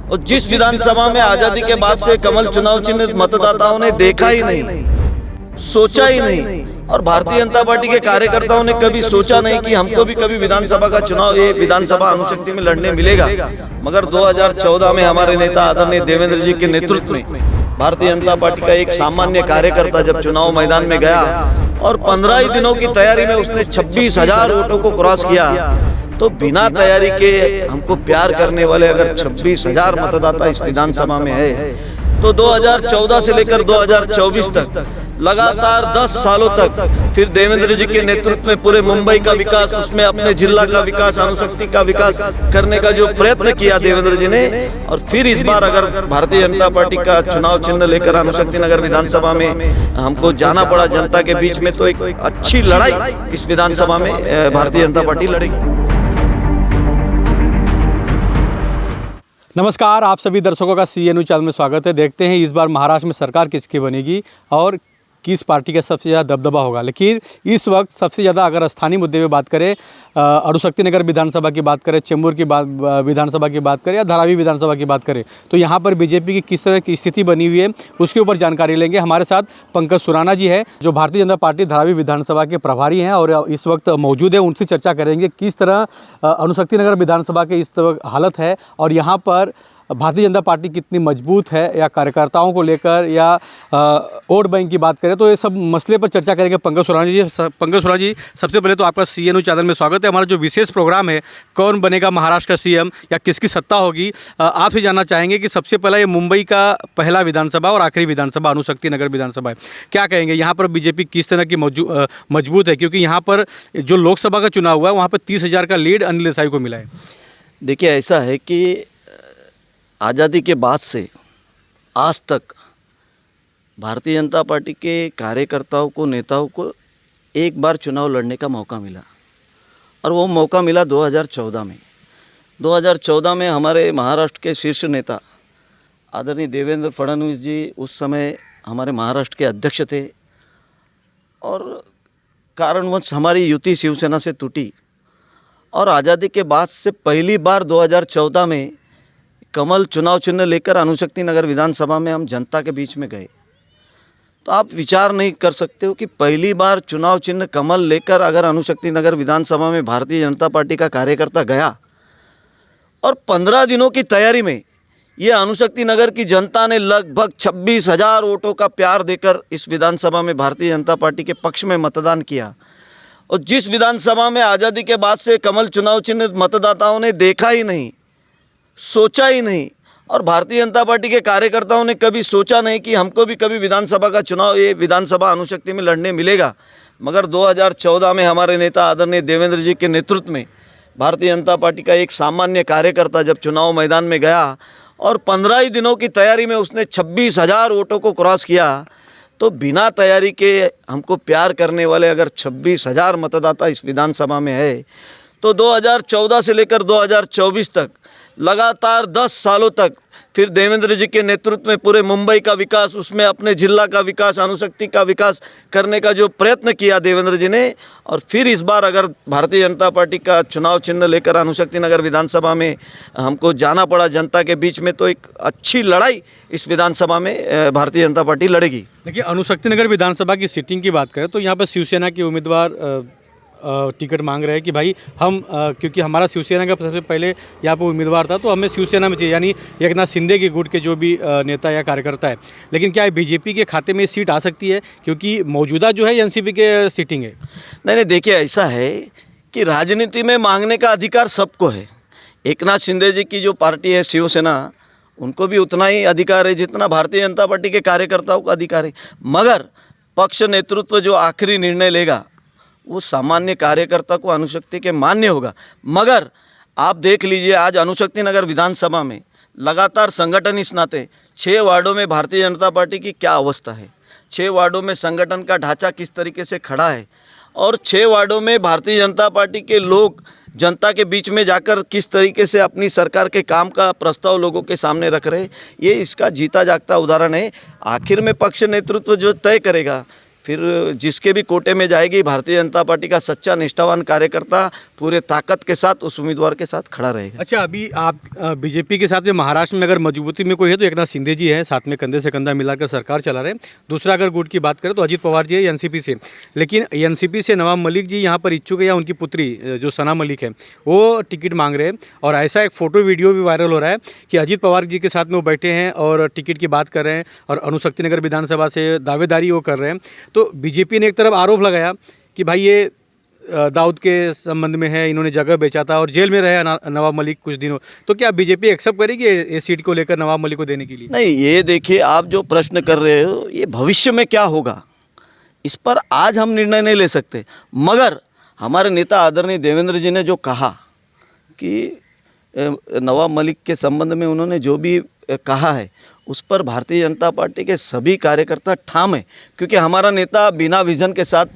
और जिस विधानसभा में आजादी के बाद से कमल चुनाव चिन्ह मतदाताओं ने देखा ही नहीं, सोचा ही नहीं, और भारतीय जनता पार्टी के कार्यकर्ताओं ने कभी सोचा नहीं कि हमको भी कभी विधानसभा का चुनाव ये विधानसभा अणुशक्ति में लड़ने मिलेगा। मगर 2014 में हमारे नेता आदरणीय देवेंद्र जी के नेतृत्व में भारतीय जनता पार्टी का एक सामान्य कार्यकर्ता जब चुनाव मैदान में गया और 15 ही दिनों की तैयारी में उसने 26,000 वोटों को क्रॉस किया, तो बिना तैयारी के हमको प्यार करने वाले अगर 26,000 मतदाता इस विधानसभा में है, तो 2014 से लेकर 2024 तक लगातार 10 सालों तक फिर देवेंद्र जी के नेतृत्व में पूरे मुंबई का विकास, उसमें अपने जिला का विकास, अणुशक्ति का विकास करने का जो प्रयत्न किया देवेंद्र जी ने, और फिर इस बार अगर भारतीय जनता पार्टी का चुनाव चिन्ह लेकर अणुशक्ति नगर विधानसभा में हमको जाना पड़ा जनता के बीच में, तो एक अच्छी लड़ाई इस विधानसभा में भारतीय जनता पार्टी लड़ेगी। नमस्कार, आप सभी दर्शकों का CNU चैनल में स्वागत है। देखते हैं इस बार महाराष्ट्र में सरकार किसकी बनेगी और किस पार्टी का सबसे ज़्यादा दबदबा होगा। लेकिन इस वक्त सबसे ज़्यादा अगर स्थानीय मुद्दे पे बात करें, अणुशक्ति नगर विधानसभा की बात करें, चेंबूर की विधानसभा की बात करें या धारावी विधानसभा की बात करें, तो यहाँ पर बीजेपी की किस तरह की स्थिति बनी हुई है उसके ऊपर जानकारी लेंगे। हमारे साथ पंकज सुराना जी है जो भारतीय जनता पार्टी धारावी विधानसभा के प्रभारी हैं और इस वक्त मौजूद है। उनसे चर्चा करेंगे किस तरह अणुशक्ति नगर विधानसभा के इस तरह हालत है और यहाँ पर भारतीय जनता पार्टी कितनी मजबूत है, या कार्यकर्ताओं को लेकर या वोट बैंक की बात करें, तो ये सब मसले पर चर्चा करेंगे पंकज सुराना जी। सबसे पहले तो आपका CNU चैनल में स्वागत है। हमारा जो विशेष प्रोग्राम है कौन बनेगा महाराष्ट्र का CM या किसकी सत्ता होगी, आपसे जानना चाहेंगे कि सबसे पहला ये मुंबई का पहला विधानसभा और आखिरी विधानसभा अणुशक्ति नगर विधानसभा है, क्या कहेंगे यहाँ पर बीजेपी किस तरह की मजबूत है? क्योंकि यहाँ पर जो लोकसभा का चुनाव हुआ है वहाँ पर 30,000 का लीड अनिल देसाई को मिला है। देखिए, ऐसा है कि आज़ादी के बाद से आज तक भारतीय जनता पार्टी के कार्यकर्ताओं को, नेताओं को एक बार चुनाव लड़ने का मौका मिला, और वो मौका मिला 2014 में। 2014 में हमारे महाराष्ट्र के शीर्ष नेता आदरणीय देवेंद्र फडणवीस जी उस समय हमारे महाराष्ट्र के अध्यक्ष थे, और कारणवश हमारी युति शिवसेना से टूटी, और आज़ादी के बाद से पहली बार 2014 में कमल चुनाव चिन्ह लेकर अणुशक्ति नगर विधानसभा में हम जनता के बीच में गए। तो आप विचार नहीं कर सकते हो कि पहली बार चुनाव चिन्ह कमल लेकर अगर अणुशक्ति नगर विधानसभा में भारतीय जनता पार्टी का कार्यकर्ता गया, और 15 दिनों की तैयारी में ये अणुशक्ति नगर की जनता ने लगभग 26,000 वोटों का प्यार देकर इस विधानसभा में भारतीय जनता पार्टी के पक्ष में मतदान किया। और जिस विधानसभा में आज़ादी के बाद से कमल चुनाव चिन्ह मतदाताओं ने देखा ही नहीं, सोचा ही नहीं, और भारतीय जनता पार्टी के कार्यकर्ताओं ने कभी सोचा नहीं कि हमको भी कभी विधानसभा का चुनाव ये विधानसभा अणुशक्ति में लड़ने मिलेगा। मगर 2014 में हमारे नेता आदरणीय देवेंद्र जी के नेतृत्व में भारतीय जनता पार्टी का एक सामान्य कार्यकर्ता जब चुनाव मैदान में गया और 15 ही दिनों की तैयारी में उसने 26,000 वोटों को क्रॉस किया, तो बिना तैयारी के हमको प्यार करने वाले अगर 26,000 मतदाता इस विधानसभा में है, तो 2014 से लेकर 2024 तक लगातार 10 सालों तक फिर देवेंद्र जी के नेतृत्व में पूरे मुंबई का विकास, उसमें अपने जिला का विकास, अणुशक्ति का विकास करने का जो प्रयत्न किया देवेंद्र जी ने, और फिर इस बार अगर भारतीय जनता पार्टी का चुनाव चिन्ह लेकर अणुशक्ति नगर विधानसभा में हमको जाना पड़ा जनता के बीच में, तो एक अच्छी लड़ाई इस विधानसभा में भारतीय जनता पार्टी लड़ेगी। देखिए, अणुशक्ति नगर विधानसभा की सीटिंग की बात करें तो यहाँ पर शिवसेना के उम्मीदवार टिकट मांग रहे हैं कि भाई हम क्योंकि हमारा शिवसेना का सबसे पहले यहाँ पर उम्मीदवार था तो हमें शिवसेना में चाहिए, यानी एकनाथ शिंदे के गुट के जो भी नेता या कार्यकर्ता है। लेकिन क्या बीजेपी के खाते में सीट आ सकती है, क्योंकि मौजूदा जो है एनसीपी के सीटिंग है? नहीं, देखिए, ऐसा है कि राजनीति में मांगने का अधिकार सबको है। एकनाथ शिंदे जी की जो पार्टी है शिवसेना, उनको भी उतना ही अधिकार है जितना भारतीय जनता पार्टी के कार्यकर्ताओं का अधिकार है। मगर पक्ष नेतृत्व जो आखिरी निर्णय लेगा वो सामान्य कार्यकर्ता को अणुशक्ति के मान्य होगा। मगर आप देख लीजिए, आज अणुशक्ति नगर विधानसभा में लगातार संगठन इस नाते 6 वार्डों में भारतीय जनता पार्टी की क्या अवस्था है, 6 वार्डों में संगठन का ढांचा किस तरीके से खड़ा है, और 6 वार्डों में भारतीय जनता पार्टी के लोग जनता के बीच में जाकर किस तरीके से अपनी सरकार के काम का प्रस्ताव लोगों के सामने रख रहे, ये इसका जीता जागता उदाहरण है। आखिर में पक्ष नेतृत्व जो तय करेगा फिर जिसके भी कोटे में जाएगी भारतीय जनता पार्टी का सच्चा निष्ठावान कार्यकर्ता पूरे ताकत के साथ उस उम्मीदवार के साथ खड़ा रहेगा। अच्छा, अभी आप बीजेपी के साथ में महाराष्ट्र में अगर मजबूती में कोई है तो एकनाथ शिंदे जी हैं, साथ में कंधे से कंधा मिलाकर सरकार चला रहे हैं। दूसरा अगर गुट की बात करें तो अजीत पवार जी है एनसीपी से, लेकिन एनसीपी से नवाब मलिक जी यहाँ पर इच्छुक है, या उनकी पुत्री जो सना मलिक है वो टिकट मांग रहे हैं। और ऐसा एक फ़ोटो वीडियो भी वायरल हो रहा है कि अजीत पवार जी के साथ में वो बैठे हैं और टिकट की बात कर रहे हैं और अनुशक्ति नगर विधानसभा से दावेदारी वो कर रहे हैं। तो बीजेपी ने एक तरफ आरोप लगाया कि भाई ये दाऊद के संबंध में है, इन्होंने जगह बेचा था और जेल में रहे नवाब मलिक कुछ दिनों। तो क्या बीजेपी एक्सेप्ट करेगी ये सीट को लेकर नवाब मलिक को देने के लिए? नहीं, ये देखिए, आप जो प्रश्न कर रहे हो ये भविष्य में क्या होगा इस पर आज हम निर्णय नहीं ले सकते, मगर हमारे नेता आदरणीय देवेंद्र जी ने जो कहा कि नवाब मलिक के संबंध में उन्होंने जो भी कहा है उस पर भारतीय जनता पार्टी के सभी कार्यकर्ता ठाम है, क्योंकि हमारा नेता बिना विजन के साथ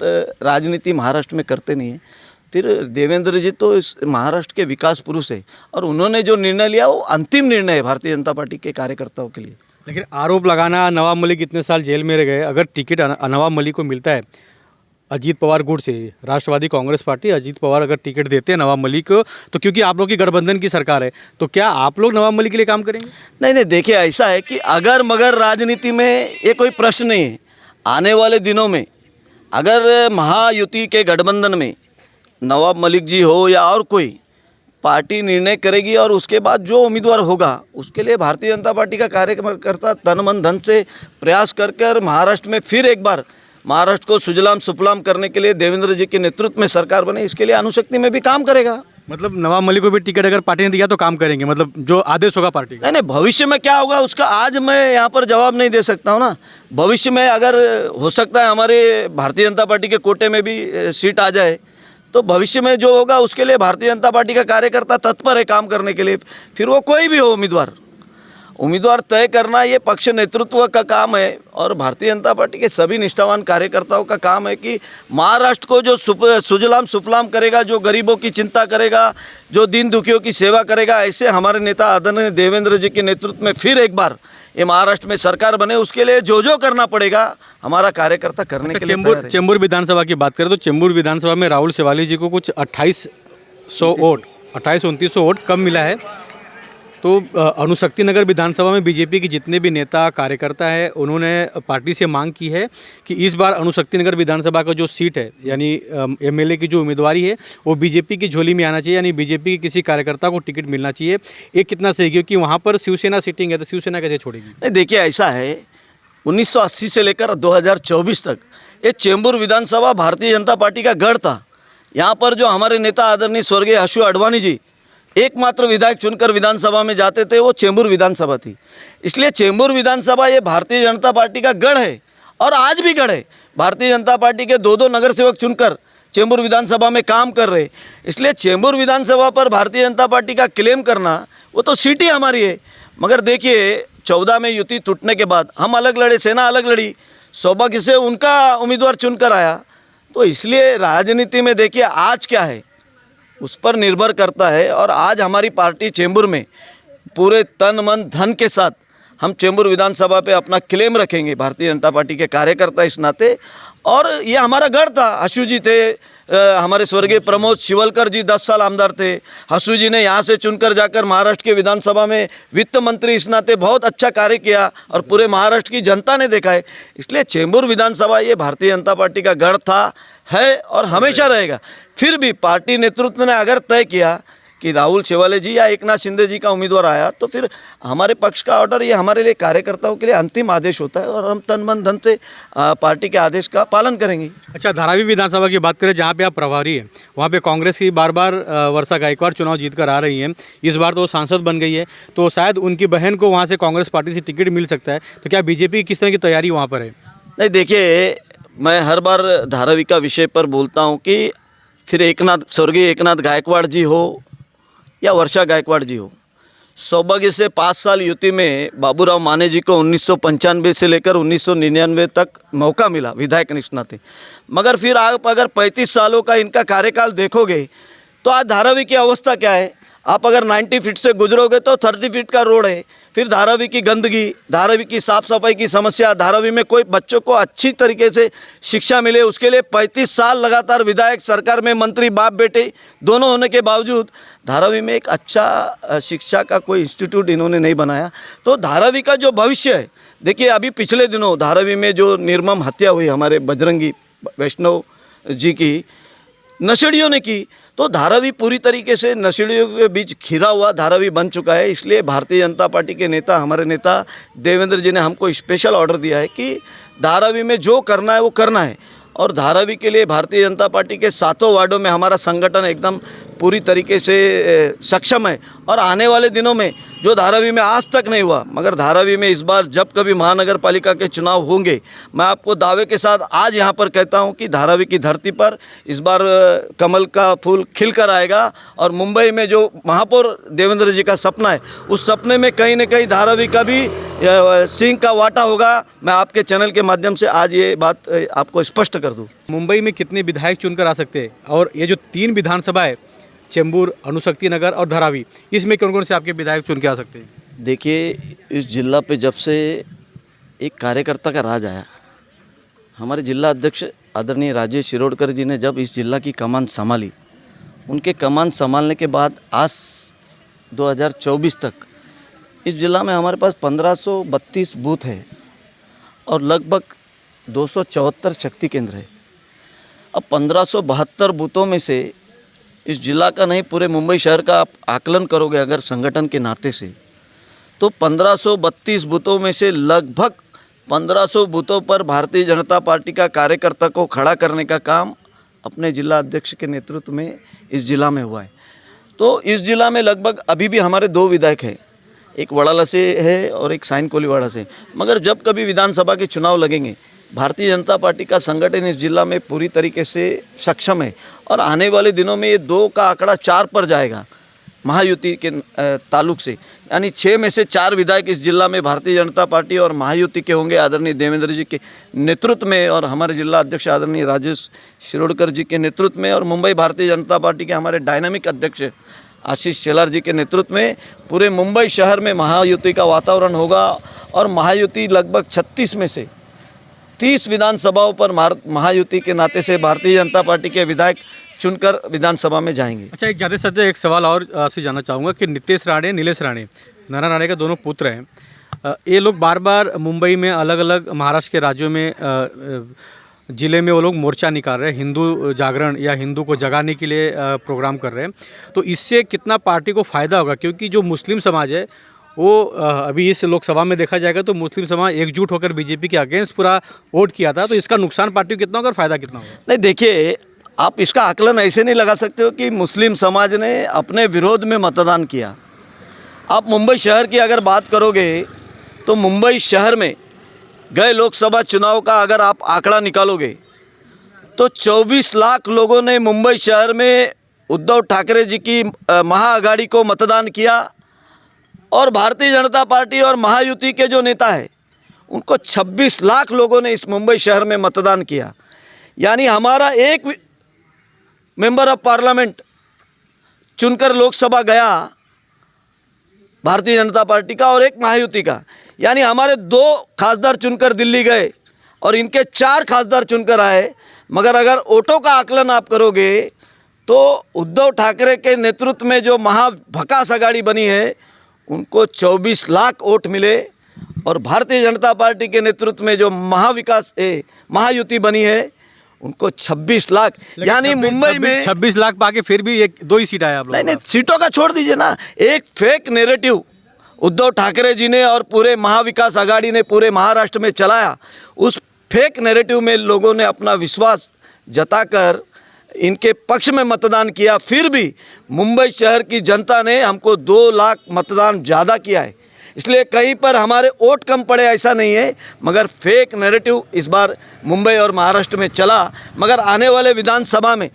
राजनीति महाराष्ट्र में करते नहीं है। फिर देवेंद्र जी तो इस महाराष्ट्र के विकास पुरुष है और उन्होंने जो निर्णय लिया वो अंतिम निर्णय है भारतीय जनता पार्टी के कार्यकर्ताओं के लिए। लेकिन आरोप लगाना, नवाब मलिक इतने साल जेल में रह गए, अगर टिकट नवाब मलिक को मिलता है अजीत पवार गुट से, राष्ट्रवादी कांग्रेस पार्टी अजीत पवार अगर टिकट देते हैं नवाब मलिक को, तो क्योंकि आप लोग की गठबंधन की सरकार है, तो क्या आप लोग नवाब मलिक के लिए काम करेंगे? नहीं, देखिए, ऐसा है कि अगर मगर राजनीति में ये कोई प्रश्न नहीं है। आने वाले दिनों में अगर महायुति के गठबंधन में नवाब मलिक जी हो या और कोई पार्टी निर्णय करेगी और उसके बाद जो उम्मीदवार होगा उसके लिए भारतीय जनता पार्टी का कार्यकर्ता तन मन धन से प्रयास कर महाराष्ट्र में फिर एक बार महाराष्ट्र को सुजलाम सुफलाम करने के लिए देवेंद्र जी के नेतृत्व में सरकार बने, इसके लिए अनुशक्ति में भी काम करेगा। मतलब नवाब मलिक को भी टिकट अगर पार्टी ने दिया तो काम करेंगे, मतलब जो आदेश होगा पार्टी का? नहीं, भविष्य में क्या होगा उसका आज मैं यहाँ पर जवाब नहीं दे सकता हूँ ना। भविष्य में अगर हो सकता है हमारे भारतीय जनता पार्टी के कोटे में भी सीट आ जाए तो भविष्य में जो होगा उसके लिए भारतीय जनता पार्टी का कार्यकर्ता तत्पर है काम करने के लिए। फिर वो कोई भी हो उम्मीदवार तय करना ये पक्ष नेतृत्व का काम है और भारतीय जनता पार्टी के सभी निष्ठावान कार्यकर्ताओं का काम है कि महाराष्ट्र को जो सुजलाम सुफलाम करेगा, जो गरीबों की चिंता करेगा, जो दीन दुखियों की सेवा करेगा, ऐसे हमारे नेता आदरणीय देवेंद्र जी के नेतृत्व में फिर एक बार ये महाराष्ट्र में सरकार बने, उसके लिए जो करना पड़ेगा हमारा कार्यकर्ता करने के लिए। चेंबूर विधानसभा की बात करें तो चेंबूर विधानसभा में राहुल शेवाली जी को कुछ 2829 वोट कम मिला है। तो अनुशक्ति नगर विधानसभा में बीजेपी के जितने भी नेता कार्यकर्ता हैं उन्होंने पार्टी से मांग की है कि इस बार अनुशक्ति नगर विधानसभा का जो सीट है यानी एमएलए की जो उम्मीदवारी है वो बीजेपी की झोली में आना चाहिए, यानी बीजेपी के किसी कार्यकर्ता को टिकट मिलना चाहिए। ये कितना सही, क्योंकि वहाँ पर शिवसेना सीटिंग है तो शिवसेना कैसे छोड़ेगी? नहीं, देखिए, ऐसा है 1980 से लेकर 2024 तक ये चेंबूर विधानसभा भारतीय जनता पार्टी का गढ़ था। यहाँ पर जो हमारे नेता आदरणीय स्वर्गीय हर्षू अडवाणी जी एकमात्र विधायक चुनकर विधानसभा में जाते थे, वो चेंबूर विधानसभा थी। इसलिए चेंबूर विधानसभा ये भारतीय जनता पार्टी का गढ़ है और आज भी गढ़ है। भारतीय जनता पार्टी के 2 नगर सेवक चुनकर चेंबूर विधानसभा में काम कर रहे, इसलिए चेंबूर विधानसभा पर भारतीय जनता पार्टी का क्लेम करना वो तो सीट ही हमारी है। मगर देखिए, 14 में युति टूटने के बाद हम अलग लड़े, सेना अलग लड़ी, सौभाग्य से उनका उम्मीदवार चुनकर आया। तो इसलिए राजनीति में देखिए आज क्या है उस पर निर्भर करता है। और आज हमारी पार्टी चेंबूर में पूरे तन मन धन के साथ हम चेंबूर विधानसभा पे अपना क्लेम रखेंगे, भारतीय जनता पार्टी के कार्यकर्ता इस नाते। और ये हमारा गढ़ था। हसू जी थे, हमारे स्वर्गीय प्रमोद शिवलकर जी 10 साल आमदार थे। हसू जी ने यहाँ से चुनकर जाकर महाराष्ट्र के विधानसभा में वित्त मंत्री इस नाते बहुत अच्छा कार्य किया और पूरे महाराष्ट्र की जनता ने देखा है। इसलिए चेंबूर विधानसभा ये भारतीय जनता पार्टी का गढ़ था, है और हमेशा रहेगा। फिर भी पार्टी नेतृत्व ने अगर तय किया कि राहुल शेवाले जी या एकनाथ शिंदे जी का उम्मीदवार आया तो फिर हमारे पक्ष का ऑर्डर ये हमारे लिए कार्यकर्ताओं के लिए अंतिम आदेश होता है और हम तन मन धन से पार्टी के आदेश का पालन करेंगे। अच्छा, धारावी विधानसभा की बात करें जहाँ पे आप प्रभारी हैं, वहाँ पे कांग्रेस की बार बार वर्षा गायकवाड़ चुनाव जीत कर आ रही हैं। इस बार तो सांसद बन गई है, तो शायद उनकी बहन को वहाँ से कांग्रेस पार्टी से टिकट मिल सकता है। तो क्या बीजेपी की किस तरह की तैयारी वहाँ पर है? नहीं, देखिए, मैं हर बार धारावी का विषय पर बोलता हूँ कि फिर स्वर्गीय एकनाथ गायकवाड़ जी हो या वर्षा गायकवाड़ जी हो, सौभाग्य से 5 साल युति में बाबूराव माने जी को 1995 से लेकर 1999 तक मौका मिला विधायक निष्णाते। मगर फिर आप अगर 35 सालों का इनका कार्यकाल देखोगे तो आज धारावी की अवस्था क्या है। आप अगर 90 फीट से गुजरोगे तो 30 फीट का रोड है। फिर धारावी की गंदगी, धारावी की साफ़ सफाई की समस्या, धारावी में कोई बच्चों को अच्छी तरीके से शिक्षा मिले, उसके लिए 35 साल लगातार विधायक, सरकार में मंत्री, बाप बेटे दोनों होने के बावजूद धारावी में एक अच्छा शिक्षा का कोई इंस्टीट्यूट इन्होंने नहीं बनाया। तो धारावी का जो भविष्य है, देखिए अभी पिछले दिनों धारावी में जो निर्मम हत्या हुई हमारे बजरंगी वैष्णव जी की नशेड़ियों ने की, तो धारावी पूरी तरीके से नशेड़ियों के बीच घिरा हुआ धारावी बन चुका है। इसलिए भारतीय जनता पार्टी के नेता, हमारे नेता देवेंद्र जी ने हमको स्पेशल ऑर्डर दिया है कि धारावी में जो करना है वो करना है। और धारावी के लिए भारतीय जनता पार्टी के 7 वार्डों में हमारा संगठन एकदम पूरी तरीके से सक्षम है। और आने वाले दिनों में जो धारावी में आज तक नहीं हुआ, मगर धारावी में इस बार जब कभी महानगर पालिका के चुनाव होंगे, मैं आपको दावे के साथ आज यहाँ पर कहता हूँ कि धारावी की धरती पर इस बार कमल का फूल खिल कर आएगा। और मुंबई में जो महापौर देवेंद्र जी का सपना है, उस सपने में कहीं न कहीं धारावी का भी सिंह का वाटा होगा। मैं आपके चैनल के माध्यम से आज ये बात आपको स्पष्ट कर दूँ। मुंबई में कितने विधायक चुनकर आ सकते हैं, और ये जो 3 विधानसभा है, चेंबूर, अणुशक्ति नगर और धारावी, इसमें कौन कौन से आपके विधायक चुन के आ सकते हैं? देखिए, इस जिला पे जब से एक कार्यकर्ता का राज आया, हमारे जिला अध्यक्ष आदरणीय राजेश शिरोडकर जी ने जब इस जिला की कमान संभाली, उनके कमान संभालने के बाद आज 2024 तक इस जिला में हमारे पास 1532 बूथ है और लगभग 274 शक्ति केंद्र है। अब 1572 बूथों में से इस जिला का नहीं, पूरे मुंबई शहर का आप आकलन करोगे अगर संगठन के नाते से, तो 1532 बूथों में से लगभग 1500 बूथों पर भारतीय जनता पार्टी का कार्यकर्ता को खड़ा करने का काम अपने जिला अध्यक्ष के नेतृत्व में इस जिला में हुआ है। तो इस जिला में लगभग अभी भी हमारे 2 विधायक हैं, एक वड़ाला से है और एक साइन कोलीवाड़ा से। मगर जब कभी विधानसभा के चुनाव लगेंगे, भारतीय जनता पार्टी का संगठन इस जिला में पूरी तरीके से सक्षम है। और आने वाले दिनों में ये 2 का आंकड़ा 4 पर जाएगा महायुति के ताल्लुक से, यानी 6 में से 4 विधायक इस जिला में भारतीय जनता पार्टी और महायुति के होंगे आदरणीय देवेंद्र जी के नेतृत्व में, और हमारे जिला अध्यक्ष आदरणीय राजेश शिरोडकर जी के नेतृत्व में, और मुंबई भारतीय जनता पार्टी के हमारे डायनामिक अध्यक्ष आशीष शेलार जी के नेतृत्व में पूरे मुंबई शहर में महायुति का वातावरण होगा। और महायुति लगभग 36 में से 30 विधानसभाओं पर महायुति के नाते से भारतीय जनता पार्टी के विधायक चुनकर विधानसभा में जाएंगे। अच्छा, एक ज़्यादा से ज़्यादा एक सवाल और आपसे जानना चाहूँगा कि नितेश राणे, नीलेश राणे, नाना राणे का दोनों पुत्र हैं। ये लोग बार बार मुंबई में अलग अलग महाराष्ट्र के राज्यों में ज़िले में वो लोग मोर्चा निकाल रहे हैं, हिंदू जागरण या हिंदू को जगाने के लिए प्रोग्राम कर रहे हैं। तो इससे कितना पार्टी को फ़ायदा होगा? क्योंकि जो मुस्लिम समाज है वो अभी इस लोकसभा में देखा जाएगा तो मुस्लिम समाज एकजुट होकर बीजेपी के अगेंस्ट पूरा वोट किया था। तो इसका नुकसान पार्टी को कितना होगा और फ़ायदा कितना होगा? नहीं, देखिए, आप इसका आकलन ऐसे नहीं लगा सकते हो कि मुस्लिम समाज ने अपने विरोध में मतदान किया। आप मुंबई शहर की अगर बात करोगे तो मुंबई शहर में गए लोकसभा चुनाव का अगर आप आंकड़ा निकालोगे तो 24 लाख लोगों ने मुंबई शहर में उद्धव ठाकरे जी की महाआघाड़ी को मतदान किया। और भारतीय जनता पार्टी और महायुति के जो नेता है उनको 26 लाख लोगों ने इस मुंबई शहर में मतदान किया। यानी हमारा एक मेंबर ऑफ पार्लियामेंट चुनकर लोकसभा गया भारतीय जनता पार्टी का और एक महायुति का, यानी हमारे 2 खासदार चुनकर दिल्ली गए और इनके 4 खासदार चुनकर आए। मगर अगर वोटों का आकलन आप करोगे तो उद्धव ठाकरे के नेतृत्व में जो महाभकास आघाड़ी बनी है उनको 24 लाख वोट मिले, और भारतीय जनता पार्टी के नेतृत्व में जो महायुति बनी है उनको 26 लाख, यानी मुंबई में 26 लाख पाके फिर भी 1-2 ही सीट आया आप लोग। नहीं, सीटों का छोड़ दीजिए ना, एक फेक नैरेटिव उद्धव ठाकरे जी ने और पूरे महाविकास आघाड़ी ने पूरे महाराष्ट्र में चलाया। उस फेक नैरेटिव में लोगों ने अपना विश्वास जताकर इनके पक्ष में मतदान किया। फिर भी मुंबई शहर की जनता ने हमको 2 लाख मतदान ज़्यादा किया है। इसलिए कहीं पर हमारे वोट कम पड़े ऐसा नहीं है, मगर फेक नैरेटिव इस बार मुंबई और महाराष्ट्र में चला। मगर आने वाले विधानसभा में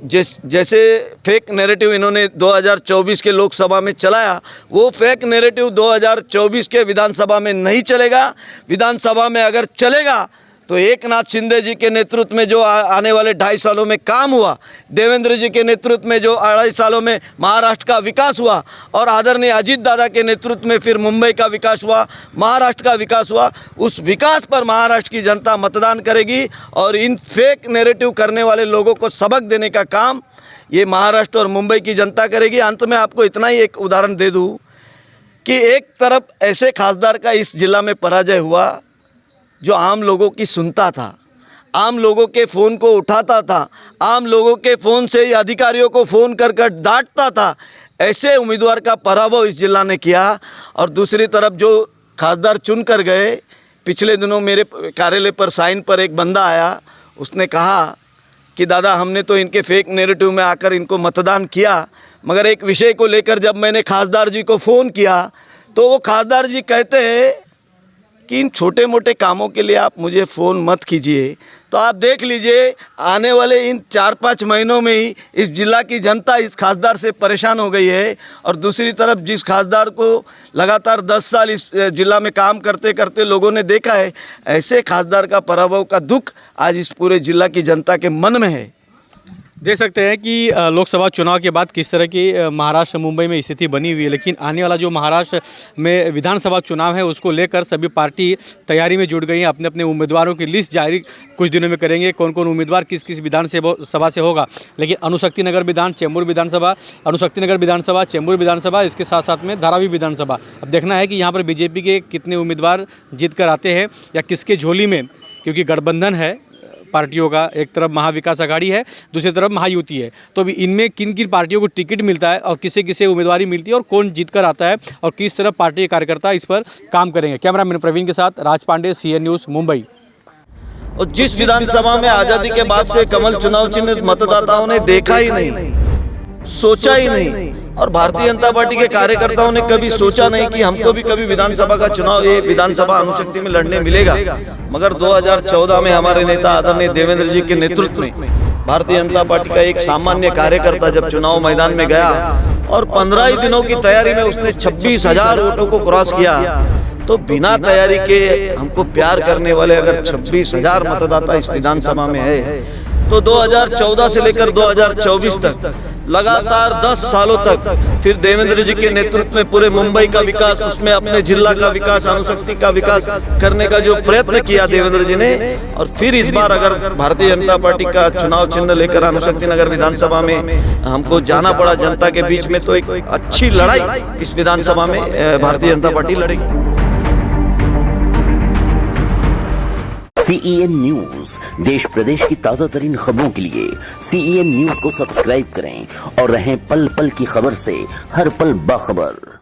जैसे फेक नैरेटिव इन्होंने 2024 के लोकसभा में चलाया, वो फेक नैरेटिव 2024 के विधानसभा में नहीं चलेगा। विधानसभा में अगर चलेगा तो एकनाथ शिंदे जी के नेतृत्व में जो आने वाले 2.5 सालों में काम हुआ, देवेंद्र जी के नेतृत्व में जो 2.5 सालों में महाराष्ट्र का विकास हुआ, और आदरणीय अजीत दादा के नेतृत्व में फिर मुंबई का विकास हुआ, महाराष्ट्र का विकास हुआ, उस विकास पर महाराष्ट्र की जनता मतदान करेगी। और इन फेक नैरेटिव करने वाले लोगों को सबक देने का काम ये महाराष्ट्र और मुंबई की जनता करेगी। अंत में आपको इतना ही एक उदाहरण दे दूँ कि एक तरफ ऐसे खासदार का इस जिला में पराजय हुआ जो आम लोगों की सुनता था, आम लोगों के फ़ोन को उठाता था, आम लोगों के फ़ोन से ही अधिकारियों को फ़ोन कर कर डांटता था। ऐसे उम्मीदवार का पराभव इस जिला ने किया। और दूसरी तरफ जो खासदार चुन कर गए, पिछले दिनों मेरे कार्यालय पर साइन पर एक बंदा आया, उसने कहा कि दादा हमने तो इनके फेक नैरेटिव में आकर इनको मतदान किया, मगर एक विषय को लेकर जब मैंने खासदार जी को फ़ोन किया तो वो खासदार जी कहते हैं कि इन छोटे मोटे कामों के लिए आप मुझे फ़ोन मत कीजिए। तो आप देख लीजिए आने वाले इन 4-5 महीनों में ही इस जिला की जनता इस खासदार से परेशान हो गई है। और दूसरी तरफ जिस खासदार को लगातार 10 साल इस जिला में काम करते करते लोगों ने देखा है, ऐसे खासदार का पराभव का दुख आज इस पूरे जिला की जनता के मन में है। देख सकते हैं कि लोकसभा चुनाव के बाद किस तरह की महाराष्ट्र मुंबई में स्थिति बनी हुई है, लेकिन आने वाला जो महाराष्ट्र में विधानसभा चुनाव है उसको लेकर सभी पार्टी तैयारी में जुट गई हैं। अपने अपने उम्मीदवारों की लिस्ट जारी कुछ दिनों में करेंगे, कौन कौन उम्मीदवार किस किस विधानसभा से होगा। लेकिन अणुशक्ति नगर चेंबूर विधानसभा, अणुशक्ति नगर विधानसभा, चेंबूर विधानसभा, इसके साथ साथ में धारावी विधानसभा, अब देखना है कि यहाँ पर बीजेपी के कितने उम्मीदवार जीत कर आते हैं या किसके झोली में, क्योंकि गठबंधन है पार्टियों का, एक तरफ महाविकास आघाड़ी है, दूसरी तरफ महायुति है। तो अभी इनमें किन किन पार्टियों को टिकट मिलता है और किसे किसे उम्मीदवारी मिलती है और कौन जीत कर आता है और किस तरह पार्टी के कार्यकर्ता इस पर काम करेंगे। कैमरामैन प्रवीण के साथ राज पांडे, CN न्यूज़, मुंबई। और जिस विधानसभा में आज़ादी के बाद से कमल चुनाव चिन्ह मतदाताओं ने देखा ही नहीं, सोचा ही नहीं, और भारतीय जनता पार्टी के कार्यकर्ताओं ने कभी सोचा नहीं कि हमको भी कभी विधानसभा का चुनाव ये विधानसभा अणुशक्ति में लड़ने मिलेगा। मगर 2014 में हमारे नेता आदरणीय देवेंद्र जी के नेतृत्व में भारतीय जनता पार्टी का एक सामान्य कार्यकर्ता जब चुनाव मैदान में गया और 15 ही दिनों की तैयारी में उसने 26,000 वोटों को क्रॉस किया, तो बिना तैयारी के हमको प्यार करने वाले अगर 26,000 मतदाता इस विधानसभा में है, तो 2014 से लेकर 2024 तक लगातार 10 सालों तक फिर देवेंद्र जी के नेतृत्व में पूरे मुंबई का विकास, उसमें अपने जिला का विकास, अणुशक्ति का विकास करने का जो प्रयत्न किया देवेंद्र जी ने, और फिर इस बार अगर भारतीय जनता पार्टी का चुनाव चिन्ह लेकर अणुशक्ति नगर विधानसभा में हमको जाना पड़ा जनता के बीच में, तो एक अच्छी लड़ाई इस विधानसभा में भारतीय जनता पार्टी लड़ेगी। CEN न्यूज, देश प्रदेश की ताजा तरीन खबरों के लिए CEN न्यूज को सब्सक्राइब करें और रहें पल पल की खबर से हर पल बाखबर।